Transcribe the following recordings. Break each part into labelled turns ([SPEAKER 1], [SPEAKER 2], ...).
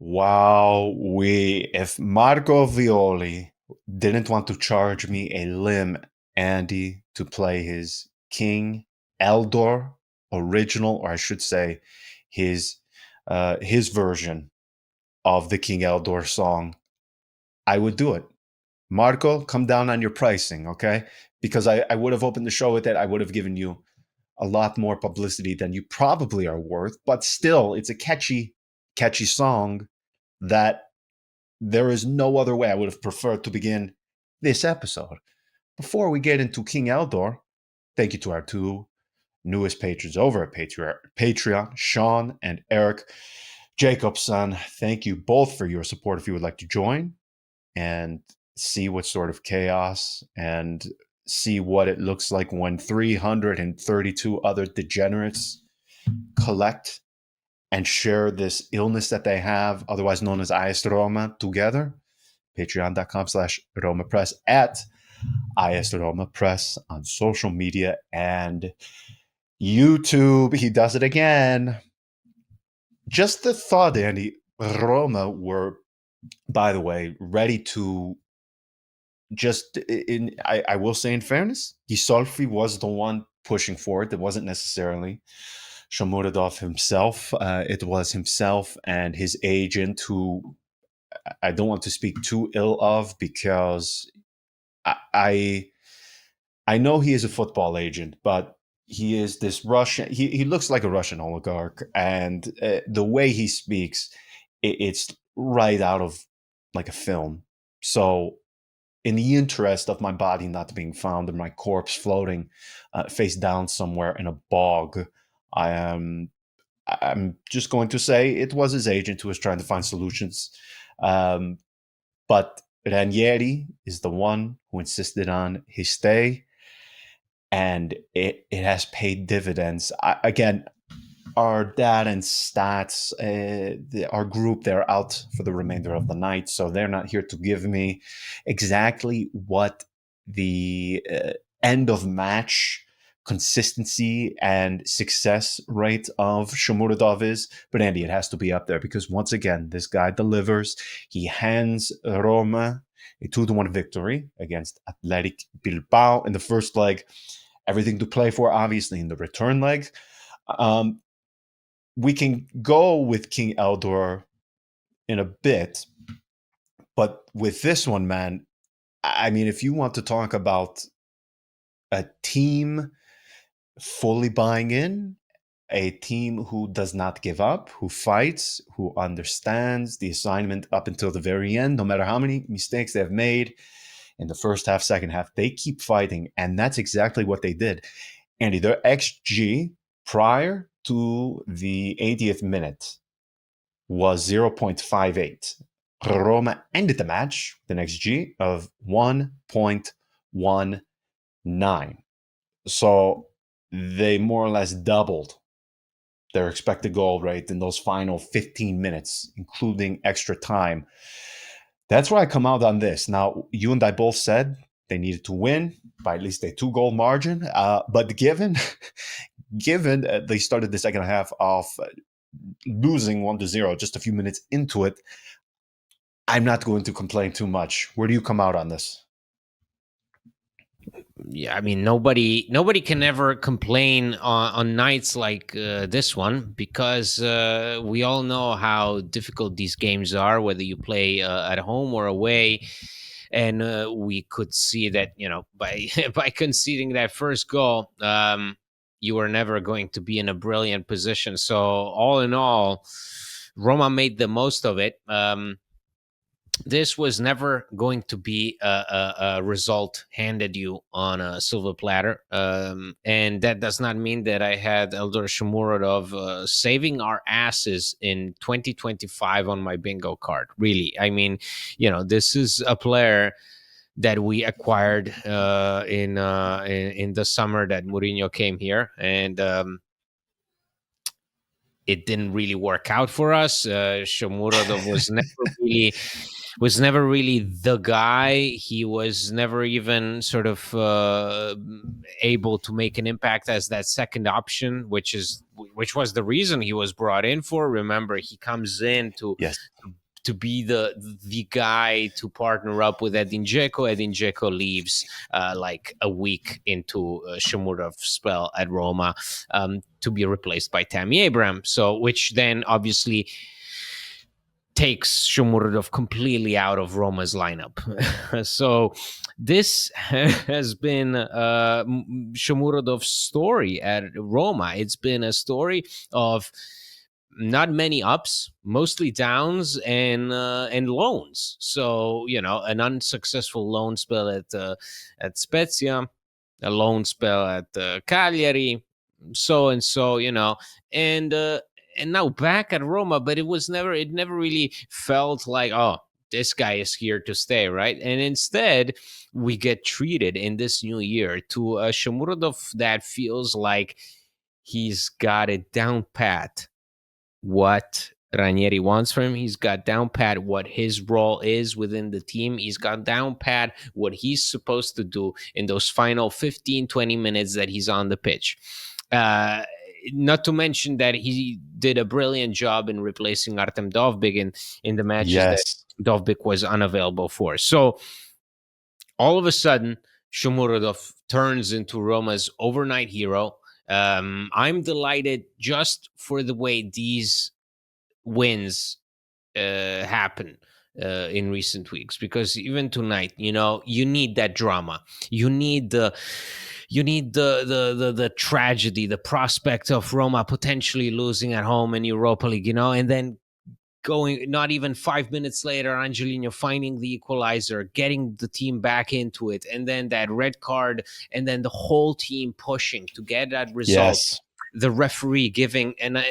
[SPEAKER 1] Wow, if Marco Violi didn't want to charge me a limb, Andy, to play his King Eldor original, or I should say, his his version of the King Eldor song, I would do it. Marco, come down on your pricing, okay? Because I would have opened the show with it. I would have given you a lot more publicity than you probably are worth, but still, it's a catchy song that there is no other way I would have preferred to begin this episode. Before we get into King Eldor, thank you to our two newest patrons over at Patreon, Sean and Eric Jacobson. Thank you both for your support. If you would like to join and see what sort of chaos and see what it looks like when 332 other degenerates collect and share this illness that they have, otherwise known as IS Roma, together, patreon.com/RomaPress, at IS RomaPress on social media and YouTube. He does it again. Just the thought, Andy, Roma were, by the way, ready to just I will say in fairness, Gisolfi was the one pushing for it. It wasn't necessarily Shomurodov himself. It was himself and his agent, who I don't want to speak too ill of, because I I know he is a football agent, but he is this Russian. He looks like a Russian oligarch, and the way he speaks, it's right out of like a film. So, in the interest of my body not being found and my corpse floating face down somewhere in a bog, I am. I'm just going to say it was his agent who was trying to find solutions. Um, but Ranieri is the one who insisted on his stay, and it has paid dividends. Again, our data and stats, our group, they're out for the remainder of the night, so they're not here to give me exactly what the end of match consistency and success rate of Shomurodov is. But Andy, it has to be up there because once again, this guy delivers. He hands Roma a 2-1 victory against Athletic Bilbao in the first leg. Everything to play for, obviously, in the return leg. Um, we can go with King Eldor in a bit, but with this one, man, I mean, if you want to talk about a team fully buying in, a team who does not give up, who fights, who understands the assignment up until the very end, no matter how many mistakes they've made in the first half, second half, they keep fighting. And that's exactly what they did. Andy, their XG prior to the 80th minute was 0.58. Roma ended the match with an XG of 1.19. So they more or less doubled their expected goal rate in those final 15 minutes, including extra time. That's where I come out on this. Now, you and I both said they needed to win by at least a 2-goal margin. But given they started the second half off losing 1-0 just a few minutes into it, I'm not going to complain too much. Where do you come out on this?
[SPEAKER 2] Yeah, I mean, nobody can ever complain on nights like this one, because we all know how difficult these games are, whether you play at home or away. And we could see that, by by conceding that first goal, you were never going to be in a brilliant position. So all in all, Roma made the most of it. This was never going to be a result handed you on a silver platter. And that does not mean that I had Eldor Shomurodov saving our asses in 2025 on my bingo card. Really. I mean, this is a player that we acquired in the summer that Mourinho came here. And it didn't really work out for us. Shomurodov was never really was never really the guy. He was never even sort of able to make an impact as that second option, which was the reason he was brought in for. Remember, he comes in
[SPEAKER 1] Yes.
[SPEAKER 2] to be the guy to partner up with Edin Dzeko. Edin Dzeko leaves like a week into Shomurodov's spell at Roma, to be replaced by Tammy Abraham. So, which then obviously takes Shomurodov completely out of Roma's lineup. So this has been Shomurodov's story at Roma. It's been a story of not many ups, mostly downs and loans. So an unsuccessful loan spell at Spezia, a loan spell at Cagliari, so and so, and now back at Roma, but it never really felt like, oh, this guy is here to stay, right? And instead, we get treated in this new year to a Shomurodov that feels like he's got it down pat what Ranieri wants from him. He's got down pat what his role is within the team. He's got down pat what he's supposed to do in those final 15, 20 minutes that he's on the pitch. Not to mention that he did a brilliant job in replacing Artem Dovbyk in the matches that
[SPEAKER 1] Yes.
[SPEAKER 2] Dovbyk was unavailable for. So all of a sudden, Shomurodov turns into Roma's overnight hero. I'm delighted just for the way these wins happen in recent weeks, because even tonight, you need that drama. You need the tragedy, the prospect of Roma potentially losing at home in Europa League, and then going, not even 5 minutes later, Angelino finding the equalizer, getting the team back into it, and then that red card, and then the whole team pushing to get that result.
[SPEAKER 1] Yes.
[SPEAKER 2] The referee giving a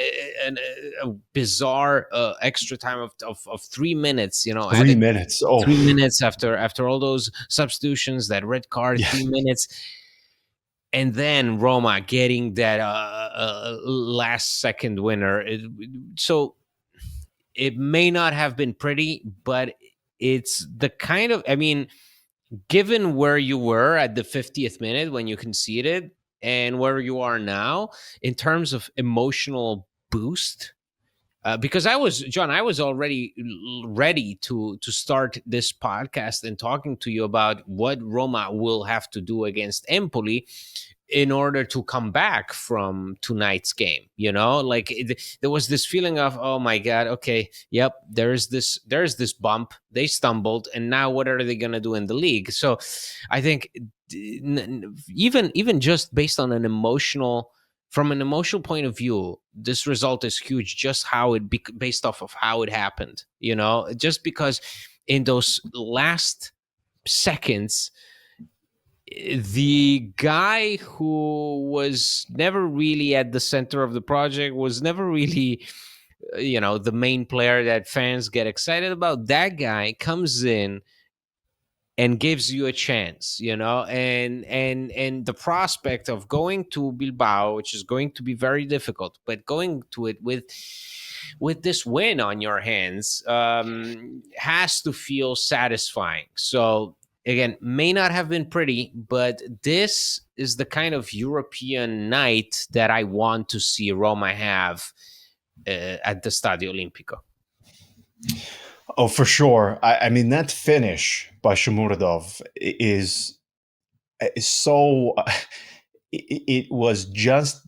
[SPEAKER 2] bizarre extra time of 3 minutes,
[SPEAKER 1] 3 minutes. Oh,
[SPEAKER 2] 3 minutes after all those substitutions, that red card,
[SPEAKER 1] yeah.
[SPEAKER 2] 3 minutes, and then Roma getting that last second winner. So it may not have been pretty, but it's the kind of, given where you were at the 50th minute when you conceded and where you are now in terms of emotional boost. Because I was already ready to start this podcast and talking to you about what Roma will have to do against Empoli in order to come back from tonight's game. There was this feeling of, oh my god, okay, yep, there's this bump, they stumbled, and now what are they going to do in the league? So I think even just based on from an emotional point of view, this result is huge, just based off of how it happened, just because in those last seconds, the guy who was never really at the center of the project, was never really the main player that fans get excited about, that guy comes in and gives you a chance, and the prospect of going to Bilbao, which is going to be very difficult, but going to it with this win on your hands, has to feel satisfying. So again, may not have been pretty, but this is the kind of European night that I want to see Roma have at the Stadio Olimpico.
[SPEAKER 1] Oh, for sure. I mean, that finish by Shomurodov is so. It was just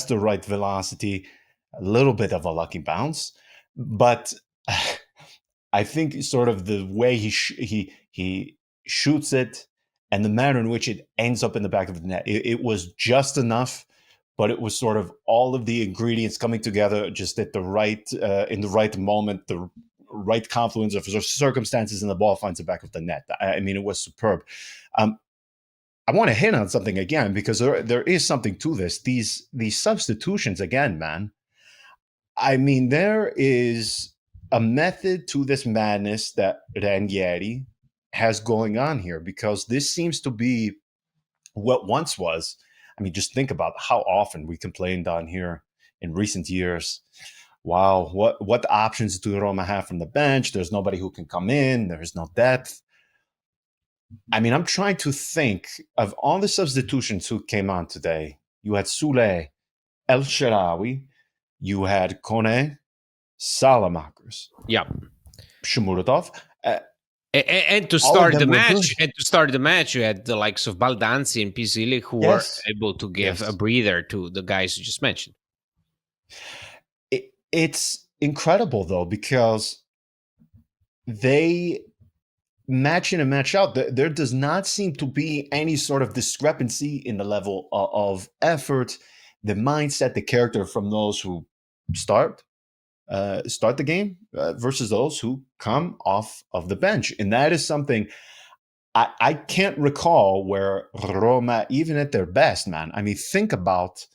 [SPEAKER 1] the right velocity, a little bit of a lucky bounce, but I think sort of the way he shoots it and the manner in which it ends up in the back of the net, it was just enough. But it was sort of all of the ingredients coming together just at the right in the right moment, the right confluence of circumstances, and the ball finds the back of the net. I mean, it was superb. I want to hit on something again, because there is something to this. These substitutions again, man. I mean, there is a method to this madness that Ranieri has going on here, because this seems to be what once was. I mean, just think about how often we complained on here in recent years wow, what options do Roma have from the bench? There's nobody who can come in. There's no depth. I mean, I'm trying to think of all the substitutions who came on today. You had Sule, El Sharawi, you had Kone, Salamakers,
[SPEAKER 2] Yeah.
[SPEAKER 1] Shomurodov.
[SPEAKER 2] And to
[SPEAKER 1] All of
[SPEAKER 2] start
[SPEAKER 1] them
[SPEAKER 2] the
[SPEAKER 1] were
[SPEAKER 2] match,
[SPEAKER 1] good.
[SPEAKER 2] you had the likes of Baldanzi and Pisili who were
[SPEAKER 1] Yes,
[SPEAKER 2] able to give a
[SPEAKER 1] yes.
[SPEAKER 2] breather to the guys you just mentioned.
[SPEAKER 1] It's incredible though because they match in and match out. There does not seem to be any sort of discrepancy in the level of effort, the mindset, the character from those who start start the game versus those who come off of the bench, and that is something I can't recall where Roma, even at their best, man. I mean, think about.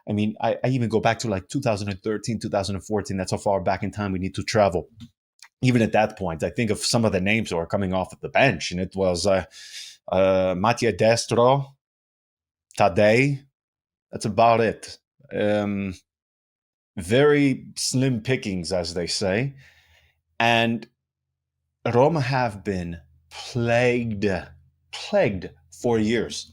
[SPEAKER 1] I mean, I even go back to like 2013, 2014. That's how far back in time we need to travel. Even at that point, I think of some of the names who are coming off of the bench, and it was Mattia Destro, Tadei. That's about it. Very slim pickings, as they say. And Roma have been plagued for years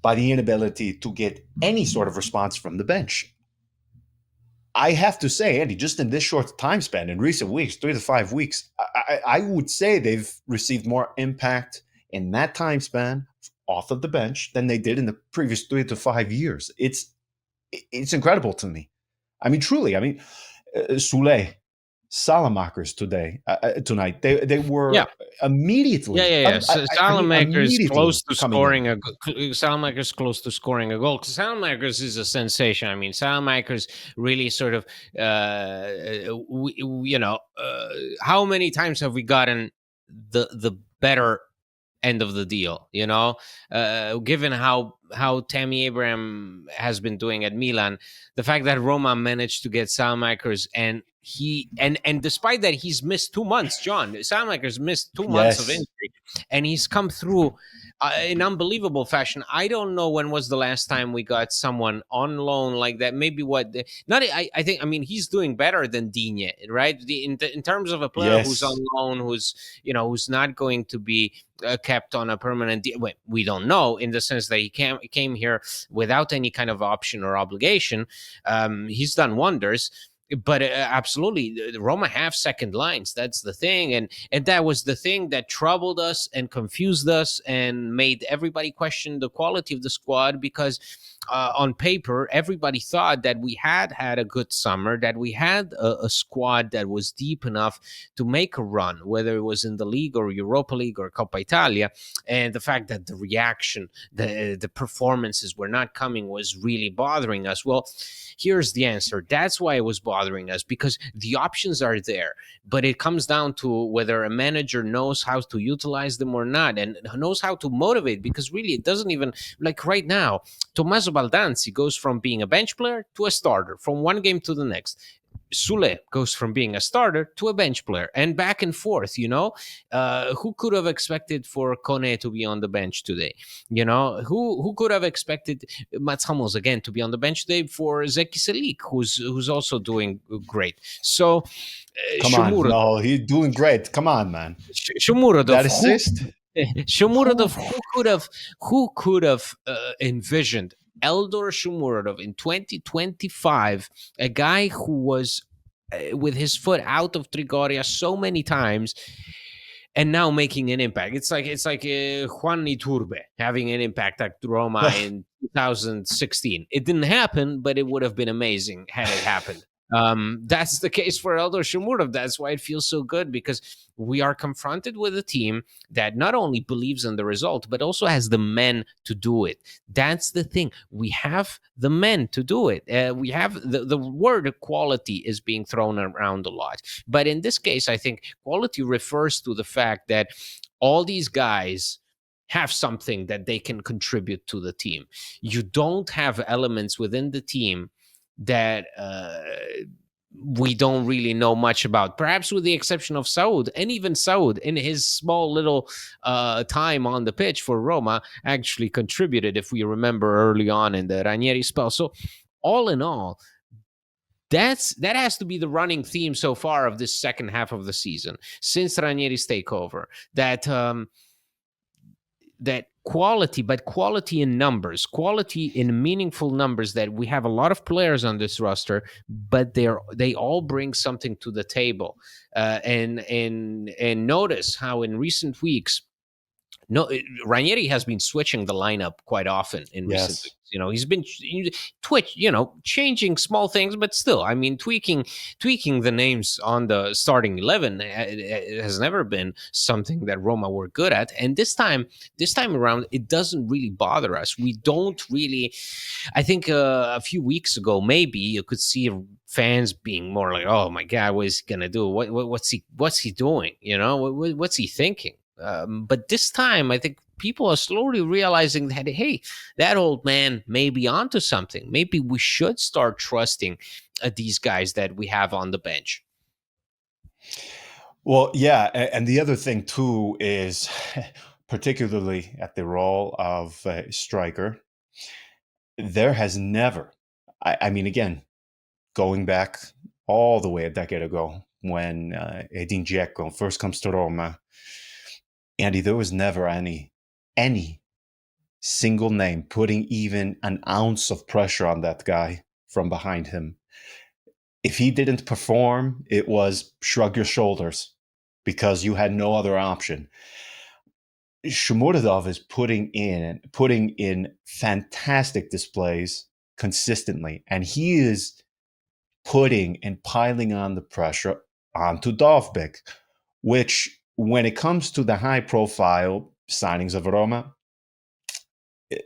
[SPEAKER 1] by the inability to get any sort of response from the bench. I have to say, Andy, just in this short time span, in recent weeks, 3 to 5 weeks, I would say they've received more impact in that time span off of the bench than they did in the previous 3 to 5 years. It's incredible to me. I mean, truly. I mean, Sule, Salamakers tonight. They
[SPEAKER 2] Yeah.
[SPEAKER 1] were immediately. I mean,
[SPEAKER 2] Salamaker's
[SPEAKER 1] immediately
[SPEAKER 2] close to
[SPEAKER 1] coming in.
[SPEAKER 2] scoring Salamaker's close to scoring a goal. Salamaker's is a sensation. I mean, Salamaker's really sort of, how many times have we gotten the better end of the deal, given how Tammy Abraham has been doing at Milan, the fact that Roma managed to get Salmakers, and despite that he's missed 2 months. John Salmakers missed 2 months of
[SPEAKER 1] Yes,
[SPEAKER 2] injury, and he's come through in unbelievable fashion. I don't know when was the last time we got someone on loan like that. Maybe not. I think. I mean, he's doing better than Digne, right? In terms of a player who's on
[SPEAKER 1] yes,
[SPEAKER 2] loan, who's not going to be kept on a permanent deal. We don't know, in the sense that he came here without any kind of option or obligation. He's done wonders. But absolutely, Roma have second lines. That's the thing, and that was the thing that troubled us and confused us and made everybody question the quality of the squad, because on paper, everybody thought that we had a good summer, that we had a squad that was deep enough to make a run, whether it was in the league or Europa League or Coppa Italia. And the fact that the reaction, the performances were not coming, was really bothering us. Well, here's the answer. That's why it was bothering us, because the options are there, but it comes down to whether a manager knows how to utilize them or not, and knows how to motivate. Because really, it doesn't even, like right now, Tommaso Baldanzi goes from being a bench player to a starter from one game to the next. Sule goes from being a starter to a bench player, and back and forth. Who could have expected for Kone to be on the bench today? Who could have expected Mats Hummels again to be on the bench today for Zeki Selik, who's also doing great. So
[SPEAKER 1] come on.
[SPEAKER 2] Shomurodov,
[SPEAKER 1] No, he's doing great. Come on, man.
[SPEAKER 2] Shomurodov,
[SPEAKER 1] That assist. Whew.
[SPEAKER 2] who could have envisioned Eldor Shomurodov in 2025, a guy who was with his foot out of Trigoria so many times, and now making an impact. It's like Juan Iturbe having an impact at Roma in 2016. It didn't happen, but it would have been amazing had it happened. That's the case for Eldor Shomurodov. That's why it feels so good, because we are confronted with a team that not only believes in the result, but also has the men to do it. That's the thing. We have the men to do it. We have the word quality is being thrown around a lot. But in this case, I think quality refers to the fact that all these guys have something that they can contribute to the team. You don't have elements within the team that we don't really know much about, perhaps with the exception of Saud. And even Saud, in his small little time on the pitch for Roma, actually contributed, if we remember, early on in the Ranieri spell. So all in all, that has to be the running theme so far of this second half of the season since Ranieri's takeover. That quality, but quality in numbers, quality in meaningful numbers. That we have a lot of players on this roster, but they all bring something to the table. And notice how in recent weeks, Ranieri has been switching the lineup quite often in recent
[SPEAKER 1] Yes.
[SPEAKER 2] weeks. He's been changing small things, but still, I mean, tweaking the names on the starting 11 has never been something that Roma were good at. And this time around, it doesn't really bother us. We don't really. I think a few weeks ago, maybe you could see fans being more like, "Oh my God, what is he gonna do? What's he doing? What's he thinking?" But this time, I think people are slowly realizing that, hey, that old man may be onto something. Maybe we should start trusting these guys that we have on the bench.
[SPEAKER 1] Well, yeah, and the other thing too is, particularly at the role of striker, there has never. I mean, again, going back all the way a decade ago when Edin Dzeko first comes to Roma, Andy, there was never any single name putting even an ounce of pressure on that guy from behind him. If he didn't perform, it was shrug your shoulders because you had no other option. Shomurodov is putting in fantastic displays consistently, and he is putting and piling on the pressure onto Dovbyk, which, when it comes to the high-profile signings of Roma,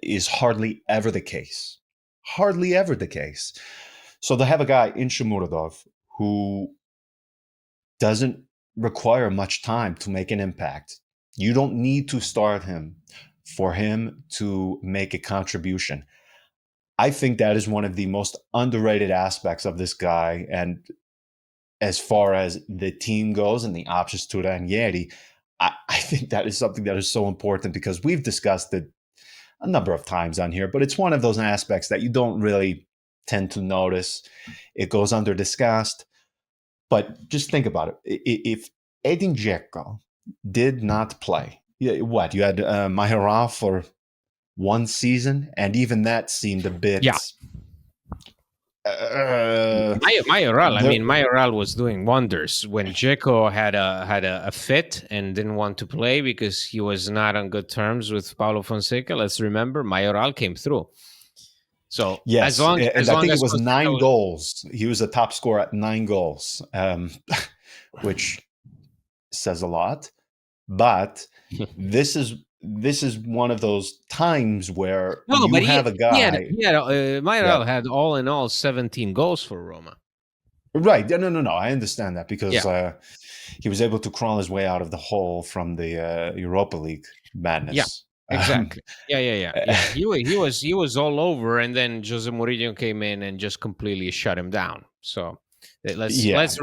[SPEAKER 1] is hardly ever the case. Hardly ever the case. So to have a guy in Shomurodov who doesn't require much time to make an impact, you don't need to start him for him to make a contribution. I think that is one of the most underrated aspects of this guy. And as far as the team goes and the options to Ranieri, I think that is something that is so important because we've discussed it a number of times on here, but it's one of those aspects that you don't really tend to notice. It goes under discussed. But just think about it. If Edin Dzeko did not play, what? You had Majoral for one season, and even that seemed a bit.
[SPEAKER 2] Yeah. Mayoral. I mean, Mayoral was doing wonders when Dzeko had a fit and didn't want to play because he was not on good terms with Paulo Fonseca. Let's remember, Mayoral came through. So
[SPEAKER 1] yes,
[SPEAKER 2] I
[SPEAKER 1] think
[SPEAKER 2] as
[SPEAKER 1] it was
[SPEAKER 2] Fonseca
[SPEAKER 1] 9 goals. He was a top scorer at 9 goals, which says a lot. But this is one of those times where you have a guy.
[SPEAKER 2] Mayoral had all in all 17 goals for Roma.
[SPEAKER 1] Right. No. I understand that because he was able to crawl his way out of the hole from the Europa League madness.
[SPEAKER 2] Yeah, exactly. Yeah. He was all over, and then Jose Mourinho came in and just completely shut him down. So let's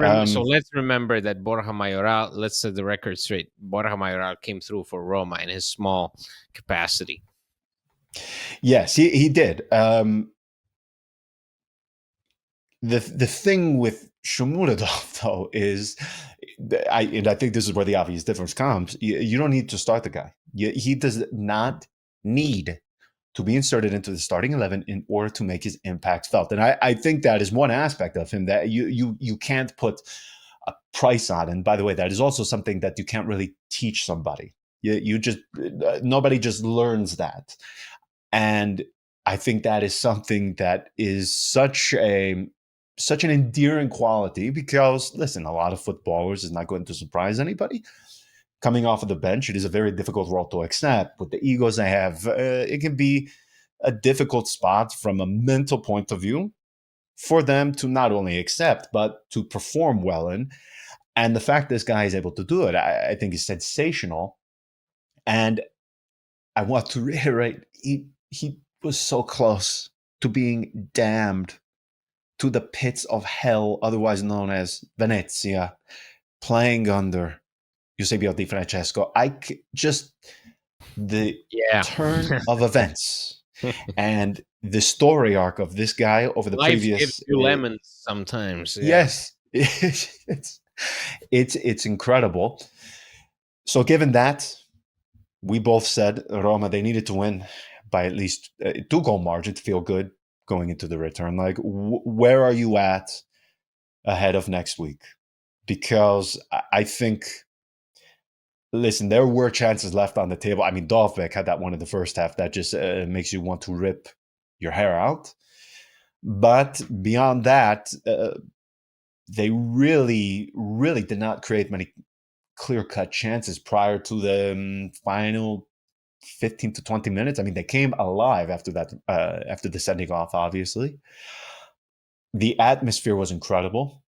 [SPEAKER 2] remember that Borja Mayoral. Let's set the record straight. Borja Mayoral came through for Roma in his small capacity.
[SPEAKER 1] Yes, he did. The thing with Shomurodov, though, is I think this is where the obvious difference comes. You don't need to start the guy. He does not need to be inserted into the starting 11 in order to make his impact felt. And I think that is one aspect of him that you can't put a price on. And by the way, that is also something that you can't really teach somebody. You just nobody just learns that. And I think that is something that is such an endearing quality because, listen, a lot of footballers is not going to surprise anybody. Coming off of the bench, it is a very difficult role to accept. With the egos they have, it can be a difficult spot from a mental point of view for them to not only accept, but to perform well in. And the fact this guy is able to do it, I think is sensational. And I want to reiterate, he was so close to being damned to the pits of hell, otherwise known as Venezia, playing under Eusebio Di Francesco. Just the turn of events. And the story arc of this guy over the
[SPEAKER 2] Life gives
[SPEAKER 1] previous
[SPEAKER 2] you lemons sometimes. Yeah.
[SPEAKER 1] yes, it's incredible. So given that, we both said Roma they needed to win by at least a 2-goal margin to feel good going into the return. Like, where are you at ahead of next week? Because I think, listen, there were chances left on the table. I mean, Dovbek had that one in the first half that just makes you want to rip your hair out. But beyond that, they really, really did not create many clear-cut chances prior to the final 15 to 20 minutes. I mean, they came alive after that, after the sending off, obviously. The atmosphere was incredible,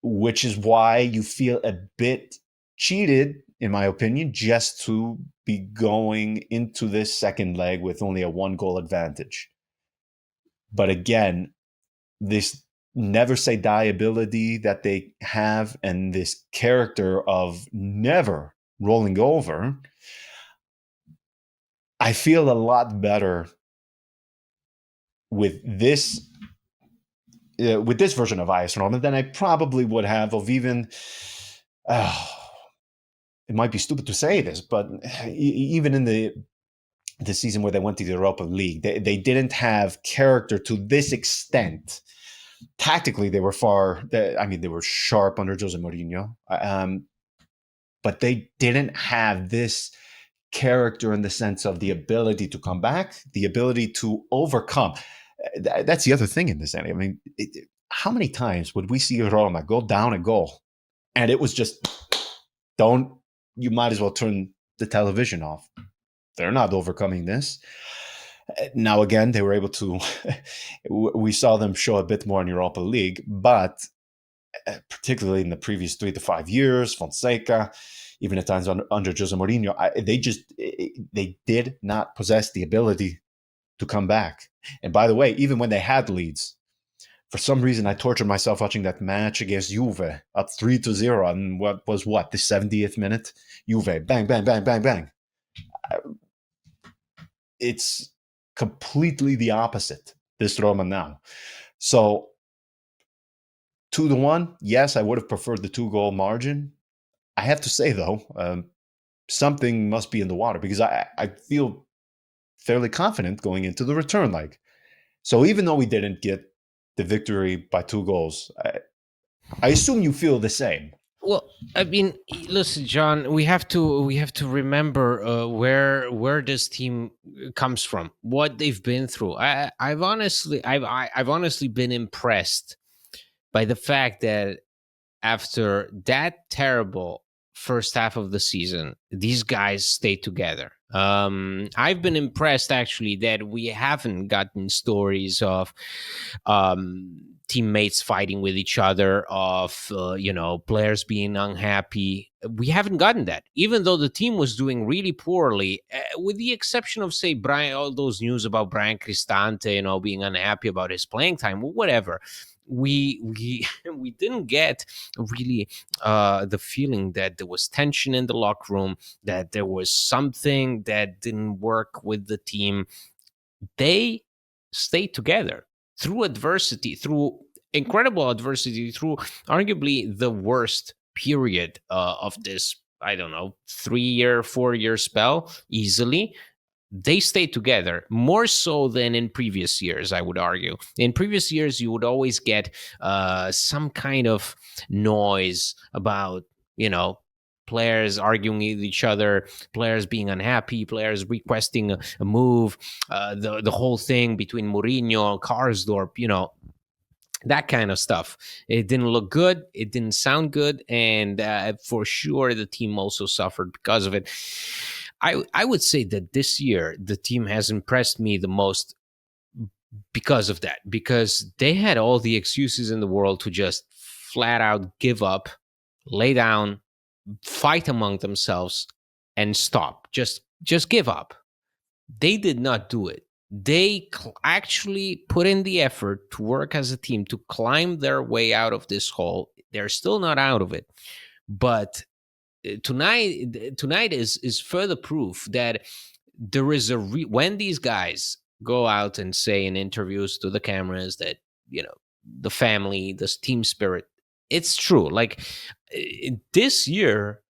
[SPEAKER 1] which is why you feel a bit cheated, in my opinion, just to be going into this second leg with only a 1-goal advantage. But again, this never say die ability that they have and this character of never rolling over, I feel a lot better with this version of AS Roma than I probably would have of even. It might be stupid to say this, but even in the season where they went to the Europa League, they didn't have character to this extent. Tactically, they were they were sharp under Jose Mourinho, but they didn't have this character in the sense of the ability to come back, the ability to overcome. That's the other thing in this, Andy. I mean, how many times would we see Roma go down a goal, and it was just, you might as well turn the television off. They're not overcoming this. Now, again, they were able to, we saw them show a bit more in Europa League, but particularly in the previous 3 to 5 years, Fonseca, even at times under Jose Mourinho, they did not possess the ability to come back. And by the way, even when they had leads, for some reason, I tortured myself watching that match against Juve up 3-0 and the 70th minute? Juve, bang, bang, bang, bang, bang. It's completely the opposite, this Roma now. So 2-1, yes, I would have preferred the 2-goal margin. I have to say, though, something must be in the water because I feel fairly confident going into the return leg. So even though we didn't get the victory by 2 goals, I assume you feel the same.
[SPEAKER 2] Well, I mean, listen, John, we have to remember where this team comes from, what they've been through. I've honestly been impressed by the fact that after that terrible first half of the season, these guys stayed together. I've been impressed actually that we haven't gotten stories of teammates fighting with each other, of players being unhappy. We haven't gotten that, even though the team was doing really poorly, with the exception of, say, Brian, all those news about Brian Cristante, being unhappy about his playing time, whatever. We we didn't get really the feeling that there was tension in the locker room, that there was something that didn't work with the team. They stayed together through adversity, through incredible adversity, through arguably the worst period of this, I don't know, 3-year, 4-year spell, easily. They stayed together more so than in previous years, I would argue. In previous years, you would always get some kind of noise about, players arguing with each other, players being unhappy, players requesting a move, the whole thing between Mourinho and Karsdorp, that kind of stuff. It didn't look good. It didn't sound good. And for sure, the team also suffered because of it. I would say that this year, the team has impressed me the most because of that, because they had all the excuses in the world to just flat out give up, lay down, fight among themselves, and stop. Just give up. They did not do it. They actually put in the effort to work as a team to climb their way out of this hole. They're still not out of it, but tonight is further proof that there is when these guys go out and say in interviews to the cameras that, the family, this team spirit, it's true. Like, this year,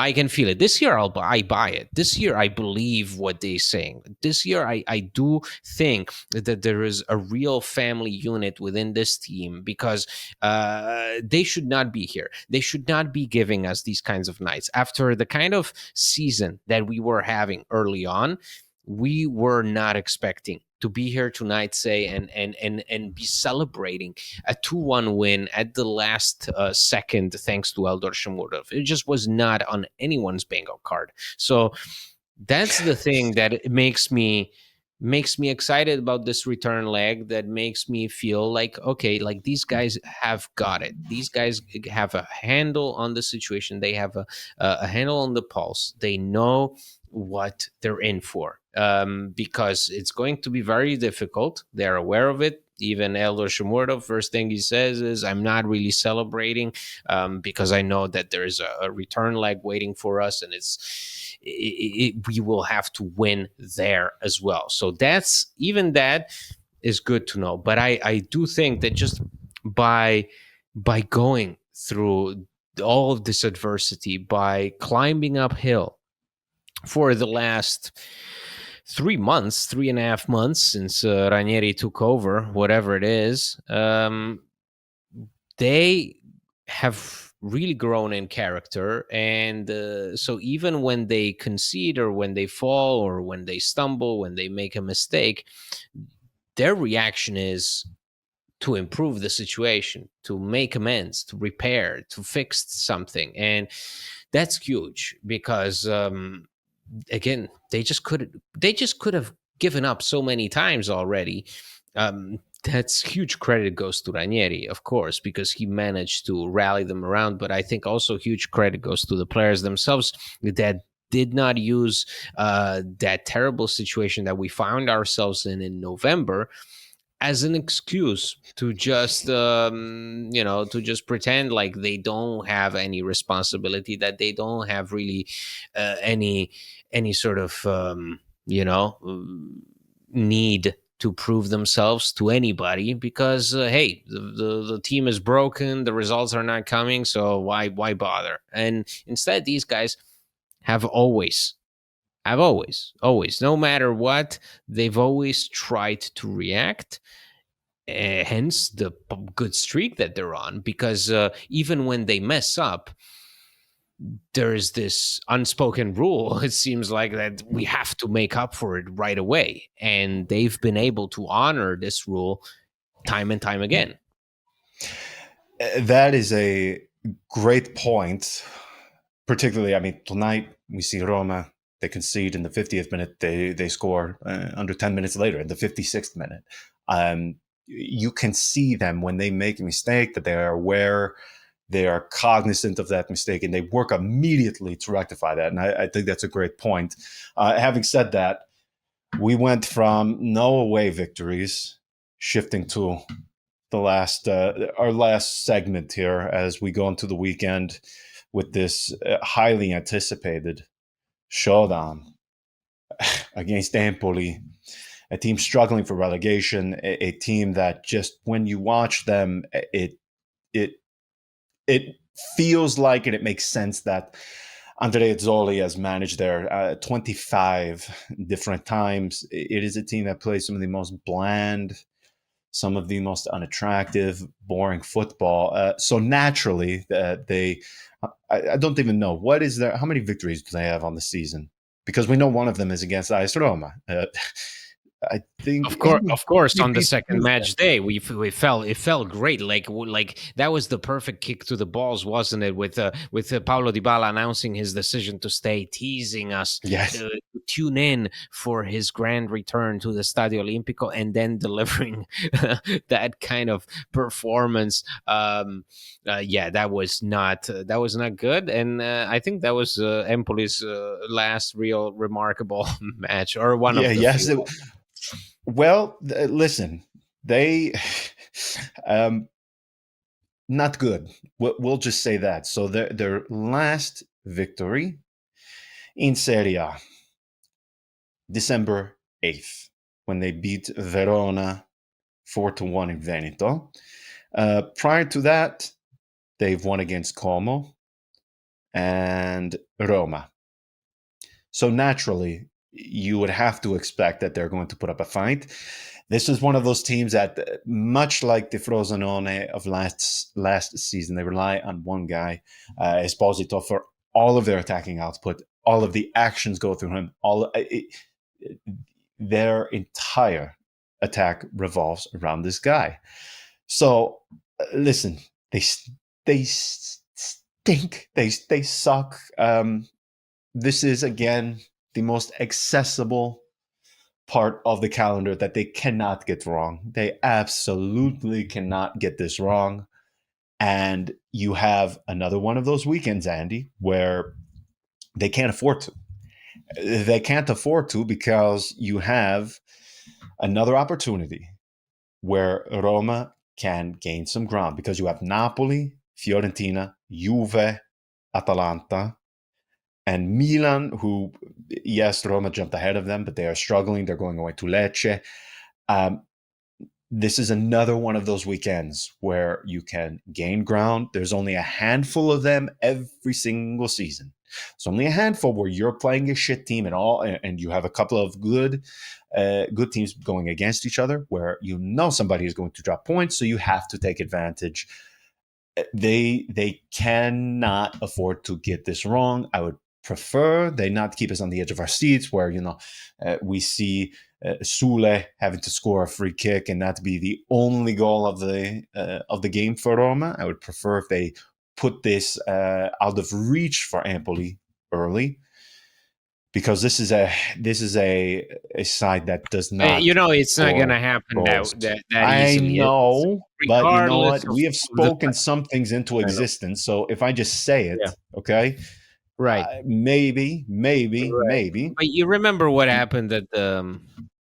[SPEAKER 2] I can feel it. This year, I buy it. This year, I believe what they're saying. This year, I do think that there is a real family unit within this team, because they should not be here. They should not be giving us these kinds of nights. After the kind of season that we were having early on, we were not expecting to be here tonight, say, and be celebrating a 2-1 win at the last second, thanks to Eldor Shomurodov. It just was not on anyone's bingo card. So that's the thing that makes me excited about this return leg, that makes me feel like, okay, like these guys have got it. These guys have a handle on the situation. They have a handle on the pulse. They know what they're in for, because it's going to be very difficult. They're aware of it. Even Eldor Shomurodov, first thing he says is, I'm not really celebrating, because I know that there is a return leg waiting for us, and we will have to win there as well. So that is good to know. But I do think that just by going through all of this adversity, by climbing uphill for the last 3 months, 3.5 months since Ranieri took over, whatever it is, they have really grown in character. And so even when they concede, or when they fall, or when they stumble, when they make a mistake, their reaction is to improve the situation, to make amends, to repair, to fix something. And that's huge, because again, they just could have given up so many times already. That's huge credit goes to Ranieri, of course, because he managed to rally them around. But I think also huge credit goes to the players themselves, that did not use that terrible situation that we found ourselves in November as an excuse to just to just pretend like they don't have any responsibility, that they don't have really any sort of need to prove themselves to anybody, because hey, the team is broken, the results are not coming, so why bother? And instead, these guys have always, no matter what, they've always tried to react. Hence the good streak that they're on, because even when they mess up, there's this unspoken rule, it seems like, that we have to make up for it right away. And they've been able to honor this rule time and time again.
[SPEAKER 1] That is a great point. Particularly, I mean, tonight we see Roma. They concede in the 50th minute. They score under 10 minutes later in the 56th minute. You can see them when they make a mistake, that they are aware, they are cognizant of that mistake, and they work immediately to rectify that. And I think that's a great point. Having said that, we went from no away victories, shifting to the our last segment here as we go into the weekend with this highly anticipated showdown against Empoli, a team struggling for relegation, a team that just, when you watch them, it feels like, and it makes sense, that Andrea Zoli has managed there 25 different times. It is a team that plays some of the most bland, some of the most unattractive, boring football. So naturally, I don't even know, how many victories do they have on the season? Because we know one of them is against AS Roma. I think,
[SPEAKER 2] Of course, on the second match day, it felt great. Like that was the perfect kick to the balls, wasn't it? With Paulo Dybala announcing his decision to stay, teasing us
[SPEAKER 1] yes,
[SPEAKER 2] to tune in for his grand return to the Stadio Olimpico, and then delivering that kind of performance. That was not good, and I think that was Empoli's last real remarkable match, or one of the few.
[SPEAKER 1] Well, listen, they not good. We'll just say that. So their last victory in Serie A, December 8th. when they beat Verona 4-1 in Veneto. Prior to that, they've won against Como and Roma. So naturally, you would have to expect that they're going to put up a fight. This is one of those teams that, much like the Frosinone of last season, they rely on one guy, Esposito, for all of their attacking output. All of the actions go through him. Their entire attack revolves around this guy. So, listen, they stink. They suck. This is, again, the most accessible part of the calendar that they cannot get wrong. They absolutely cannot get this wrong. And you have another one of those weekends, Andy, where they can't afford to. They can't afford to because you have another opportunity where Roma can gain some ground, because you have Napoli, Fiorentina, Juve, Atalanta, and Milan, who, yes, Roma jumped ahead of them, but they are struggling. They're going away to Lecce. This is another one of those weekends where you can gain ground. There's only a handful of them every single season. It's only a handful where you're playing a shit team and you have a couple of good teams going against each other, where you know somebody is going to drop points, so you have to take advantage. They cannot afford to get this wrong. I would prefer they not keep us on the edge of our seats, where we see Sule having to score a free kick and that be the only goal of the game for Roma. I would prefer if they put this out of reach for Empoli early, because this is a side that does not.
[SPEAKER 2] It's not going to happen that
[SPEAKER 1] I
[SPEAKER 2] easily.
[SPEAKER 1] know, but you know what?
[SPEAKER 2] Regardless
[SPEAKER 1] We have spoken
[SPEAKER 2] the
[SPEAKER 1] some things into existence. So if I just say it,
[SPEAKER 2] yeah,
[SPEAKER 1] okay,
[SPEAKER 2] right.
[SPEAKER 1] maybe.
[SPEAKER 2] But you remember what happened at the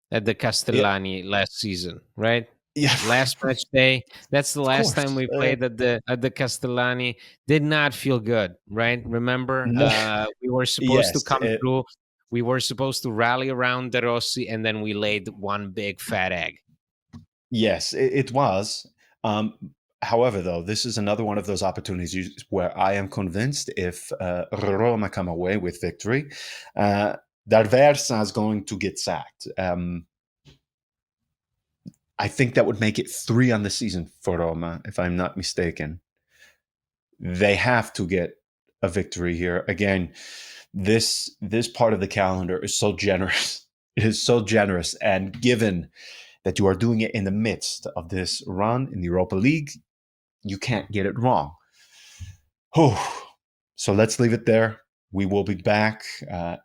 [SPEAKER 1] Yeah,
[SPEAKER 2] Castellani last season, right?
[SPEAKER 1] yeah,
[SPEAKER 2] Last match day. That's the
[SPEAKER 1] of
[SPEAKER 2] last time
[SPEAKER 1] course.
[SPEAKER 2] we played at the Castellani. Did not feel good, right? Remember,
[SPEAKER 1] No,
[SPEAKER 2] we were supposed to
[SPEAKER 1] yes,
[SPEAKER 2] come through. We were supposed to rally around De Rossi, and then we laid one big fat egg.
[SPEAKER 1] yes, it was. However, though, this is another one of those opportunities where I am convinced if Roma come away with victory, D'Arversa is going to get sacked. I think that would make it 3 on the season for Roma, if I'm not mistaken. They have to get a victory here. Again, this part of the calendar is so generous. It is so generous, and given that you are doing it in the midst of this run in the Europa League, you can't get it wrong. So let's leave it there. We will be back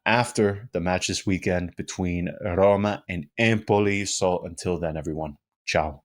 [SPEAKER 1] after the match this weekend between Roma and Empoli. So until then, everyone, ciao.